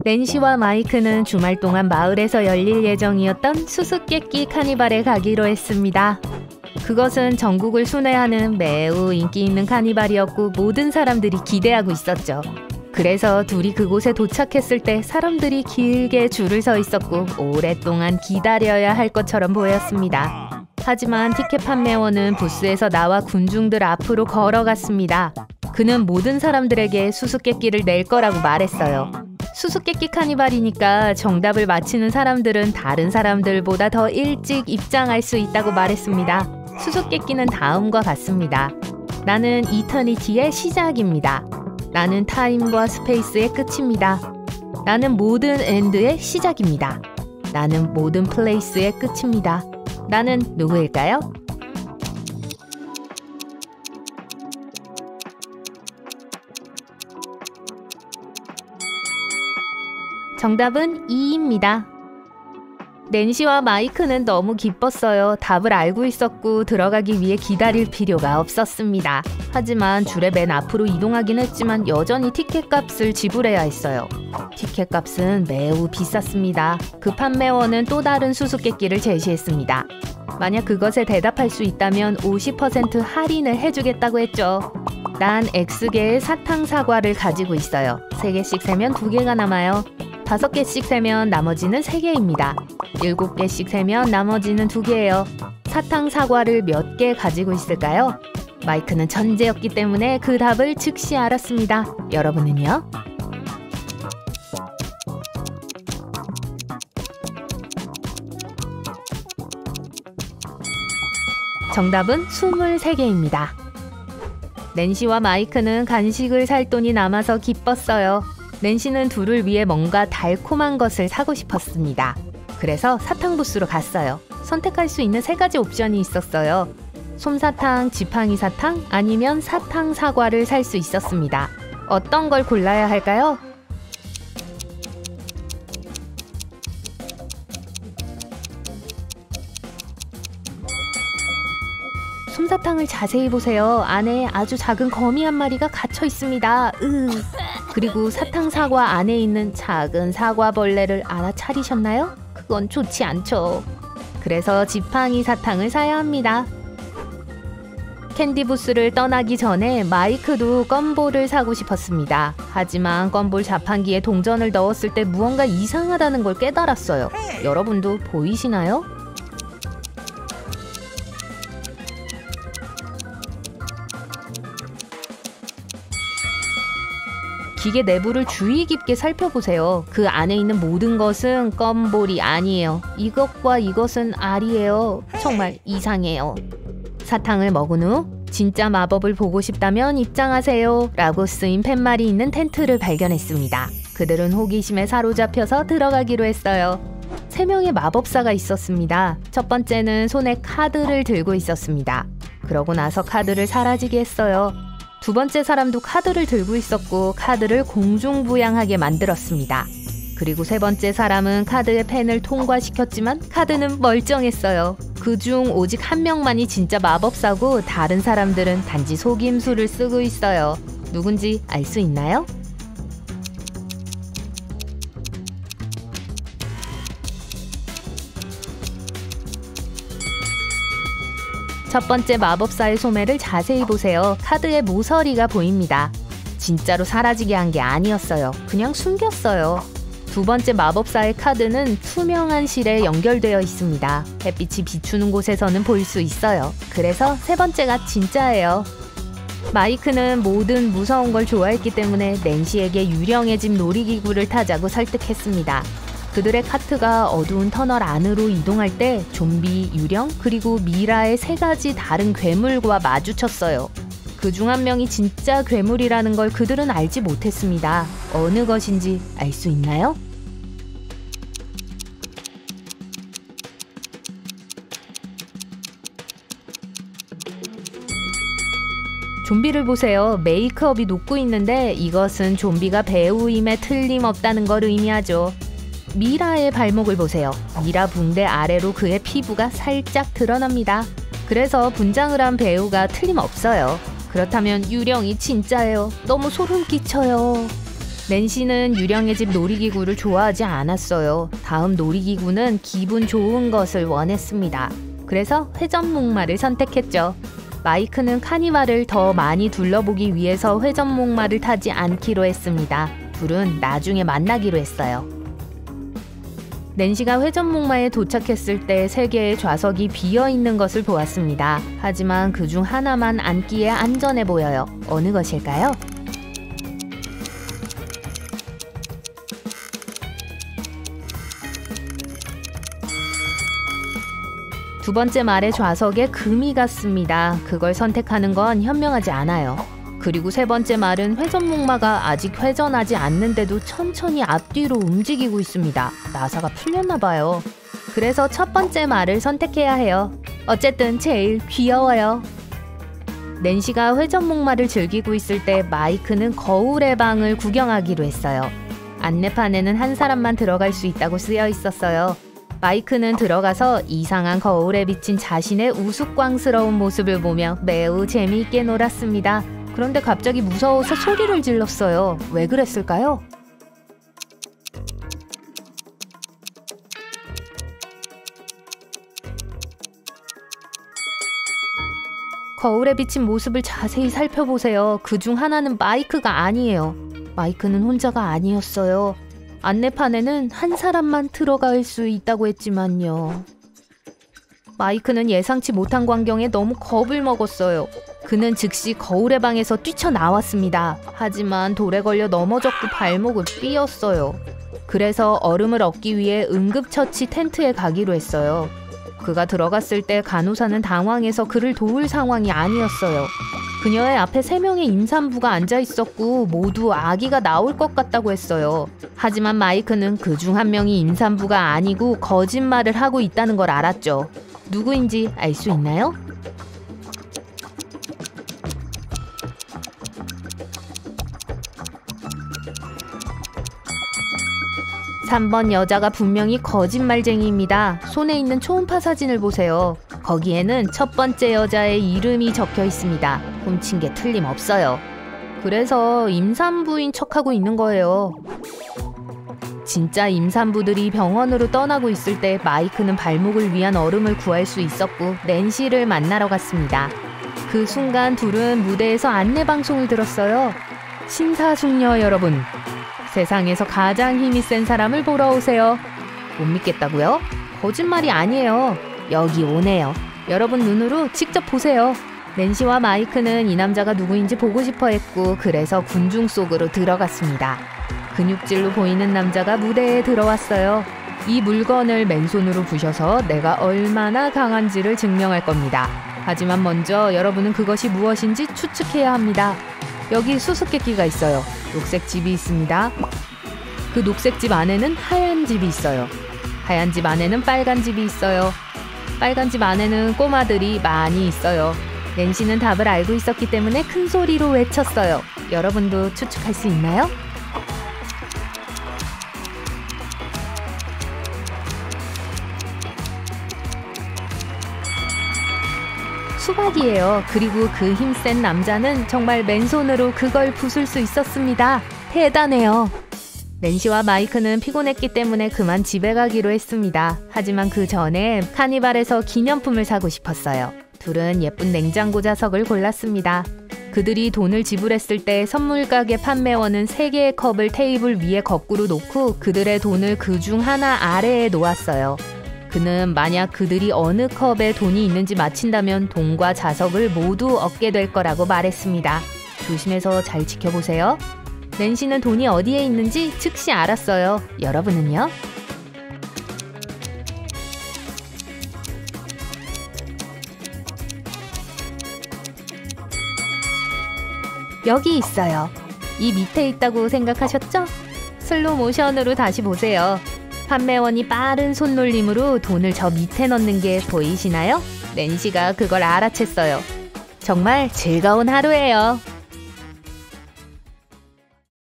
낸시와 마이크는 주말 동안 마을에서 열릴 예정이었던 수수께끼 카니발에 가기로 했습니다. 그것은 전국을 순회하는 매우 인기 있는 카니발이었고 모든 사람들이 기대하고 있었죠. 그래서 둘이 그곳에 도착했을 때 사람들이 길게 줄을 서 있었고 오랫동안 기다려야 할 것처럼 보였습니다. 하지만 티켓 판매원은 부스에서 나와 군중들 앞으로 걸어갔습니다. 그는 모든 사람들에게 수수께끼를 낼 거라고 말했어요. 수수께끼 카니발이니까 정답을 맞히는 사람들은 다른 사람들보다 더 일찍 입장할 수 있다고 말했습니다. 수수께끼는 다음과 같습니다. 나는 이터니티의 시작입니다. 나는 타임과 스페이스의 끝입니다. 나는 모든 엔드의 시작입니다. 나는 모든 플레이스의 끝입니다. 나는 누구일까요? 정답은 2입니다. 낸시와 마이크는 너무 기뻤어요. 답을 알고 있었고 들어가기 위해 기다릴 필요가 없었습니다. 하지만 줄의 맨 앞으로 이동하긴 했지만 여전히 티켓값을 지불해야 했어요. 티켓값은 매우 비쌌습니다. 그 판매원은 또 다른 수수께끼를 제시했습니다. 만약 그것에 대답할 수 있다면 50% 할인을 해주겠다고 했죠. 난 X개의 사탕 사과를 가지고 있어요. 3개씩 세면 2개가 남아요. 5개씩 세면 나머지는 3개입니다. 7개씩 세면 나머지는 2개예요. 사탕 사과를 몇 개 가지고 있을까요? 마이크는 천재였기 때문에 그 답을 즉시 알았습니다. 여러분은요? 정답은 23개입니다. 낸시와 마이크는 간식을 살 돈이 남아서 기뻤어요. 낸시는 둘을 위해 뭔가 달콤한 것을 사고 싶었습니다. 그래서 사탕 부스로 갔어요. 선택할 수 있는 3가지 옵션이 있었어요. 솜사탕, 지팡이 사탕, 아니면 사탕 사과를 살 수 있었습니다. 어떤 걸 골라야 할까요? 솜사탕을 자세히 보세요. 안에 아주 작은 거미 한 마리가 갇혀 있습니다. 그리고 사탕 사과 안에 있는 작은 사과벌레를 알아차리셨나요? 그건 좋지 않죠. 그래서 지팡이 사탕을 사야 합니다. 캔디 부스를 떠나기 전에 마이크도 껌볼을 사고 싶었습니다. 하지만 껌볼 자판기에 동전을 넣었을 때 무언가 이상하다는 걸 깨달았어요. 여러분도 보이시나요? 기계 내부를 주의 깊게 살펴보세요. 그 안에 있는 모든 것은 껌볼이 아니에요. 이것과 이것은 알이에요. 정말 이상해요. 사탕을 먹은 후 진짜 마법을 보고 싶다면 입장하세요 라고 쓰인 팻말이 있는 텐트를 발견했습니다. 그들은 호기심에 사로잡혀서 들어가기로 했어요. 3명의 마법사가 있었습니다. 첫 번째는 손에 카드를 들고 있었습니다. 그러고 나서 카드를 사라지게 했어요. 두 번째 사람도 카드를 들고 있었고 카드를 공중부양하게 만들었습니다. 그리고 세 번째 사람은 카드의 펜을 통과시켰지만 카드는 멀쩡했어요. 그중 오직 1명만이 진짜 마법사고 다른 사람들은 단지 속임수를 쓰고 있어요. 누군지 알 수 있나요? 첫 번째 마법사의 소매를 자세히 보세요. 카드에 모서리가 보입니다. 진짜로 사라지게 한 게 아니었어요. 그냥 숨겼어요. 두 번째 마법사의 카드는 투명한 실에 연결되어 있습니다. 햇빛이 비추는 곳에서는 볼 수 있어요. 그래서 세 번째가 진짜예요. 마이크는 모든 무서운 걸 좋아했기 때문에 낸시에게 유령의 집 놀이기구를 타자고 설득했습니다. 그들의 카트가 어두운 터널 안으로 이동할 때 좀비, 유령, 그리고 미라의 3가지 다른 괴물과 마주쳤어요. 그중 한 명이 진짜 괴물이라는 걸 그들은 알지 못했습니다. 어느 것인지 알 수 있나요? 좀비를 보세요. 메이크업이 녹고 있는데 이것은 좀비가 배우임에 틀림없다는 걸 의미하죠. 미라의 발목을 보세요. 미라 붕대 아래로 그의 피부가 살짝 드러납니다. 그래서 분장을 한 배우가 틀림없어요. 그렇다면 유령이 진짜예요. 너무 소름 끼쳐요. 낸시는 유령의 집 놀이기구를 좋아하지 않았어요. 다음 놀이기구는 기분 좋은 것을 원했습니다. 그래서 회전목마를 선택했죠. 마이크는 카니발을 더 많이 둘러보기 위해서 회전목마를 타지 않기로 했습니다. 둘은 나중에 만나기로 했어요. 낸시가 회전목마에 도착했을 때 3개의 좌석이 비어있는 것을 보았습니다. 하지만 그중 하나만 앉기에 안전해 보여요. 어느 것일까요? 두 번째 말의 좌석에 금이 갔습니다. 그걸 선택하는 건 현명하지 않아요. 그리고 세 번째 말은 회전목마가 아직 회전하지 않는데도 천천히 앞뒤로 움직이고 있습니다. 나사가 풀렸나 봐요. 그래서 첫 번째 말을 선택해야 해요. 어쨌든 제일 귀여워요. 낸시가 회전목마를 즐기고 있을 때 마이크는 거울의 방을 구경하기로 했어요. 안내판에는 한 사람만 들어갈 수 있다고 쓰여 있었어요. 마이크는 들어가서 이상한 거울에 비친 자신의 우스꽝스러운 모습을 보며 매우 재미있게 놀았습니다. 그런데 갑자기 무서워서 소리를 질렀어요. 왜 그랬을까요? 거울에 비친 모습을 자세히 살펴보세요. 그중 하나는 마이크가 아니에요. 마이크는 혼자가 아니었어요. 안내판에는 한 사람만 들어갈 수 있다고 했지만요. 마이크는 예상치 못한 광경에 너무 겁을 먹었어요. 그는 즉시 거울의 방에서 뛰쳐나왔습니다. 하지만 돌에 걸려 넘어졌고 발목을 삐었어요. 그래서 얼음을 얻기 위해 응급처치 텐트에 가기로 했어요. 그가 들어갔을 때 간호사는 당황해서 그를 도울 상황이 아니었어요. 그녀의 앞에 3명의 임산부가 앉아있었고 모두 아기가 나올 것 같다고 했어요. 하지만 마이크는 그중 한 명이 임산부가 아니고 거짓말을 하고 있다는 걸 알았죠. 누구인지 알 수 있나요? (3번) 여자가 분명히 거짓말쟁이입니다. 손에 있는 초음파 사진을 보세요. 거기에는 첫 번째 여자의 이름이 적혀 있습니다. 훔친 게 틀림없어요. 그래서 임산부인 척하고 있는 거예요. 진짜 임산부들이 병원으로 떠나고 있을 때 마이크는 발목을 위한 얼음을 구할 수 있었고 낸시를 만나러 갔습니다. 그 순간 둘은 무대에서 안내방송을 들었어요. 신사숙녀 여러분, 세상에서 가장 힘이 센 사람을 보러 오세요. 못 믿겠다고요? 거짓말이 아니에요. 여기 오네요. 여러분 눈으로 직접 보세요. 낸시와 마이크는 이 남자가 누구인지 보고 싶어 했고 그래서 군중 속으로 들어갔습니다. 근육질로 보이는 남자가 무대에 들어왔어요. 이 물건을 맨손으로 부셔서 내가 얼마나 강한지를 증명할 겁니다. 하지만 먼저 여러분은 그것이 무엇인지 추측해야 합니다. 여기 수수께끼가 있어요. 녹색 집이 있습니다. 그 녹색 집 안에는 하얀 집이 있어요. 하얀 집 안에는 빨간 집이 있어요. 빨간 집 안에는 꼬마들이 많이 있어요. 낸시는 답을 알고 있었기 때문에 큰 소리로 외쳤어요. 여러분도 추측할 수 있나요? 수박이에요. 그리고 그 힘센 남자는 정말 맨손으로 그걸 부술 수 있었습니다. 대단해요. 낸시와 마이크는 피곤했기 때문에 그만 집에 가기로 했습니다. 하지만 그 전에 카니발에서 기념품을 사고 싶었어요. 둘은 예쁜 냉장고 자석을 골랐습니다. 그들이 돈을 지불했을 때 선물 가게 판매원은 3개의 컵을 테이블 위에 거꾸로 놓고 그들의 돈을 그중 하나 아래에 놓았어요. 그는 만약 그들이 어느 컵에 돈이 있는지 맞힌다면 돈과 자석을 모두 얻게 될 거라고 말했습니다. 조심해서 잘 지켜보세요. 낸시는 돈이 어디에 있는지 즉시 알았어요. 여러분은요? 여기 있어요. 이 밑에 있다고 생각하셨죠? 슬로우 모션으로 다시 보세요. 판매원이 빠른 손놀림으로 돈을 저 밑에 넣는 게 보이시나요? 낸시가 그걸 알아챘어요. 정말 즐거운 하루예요.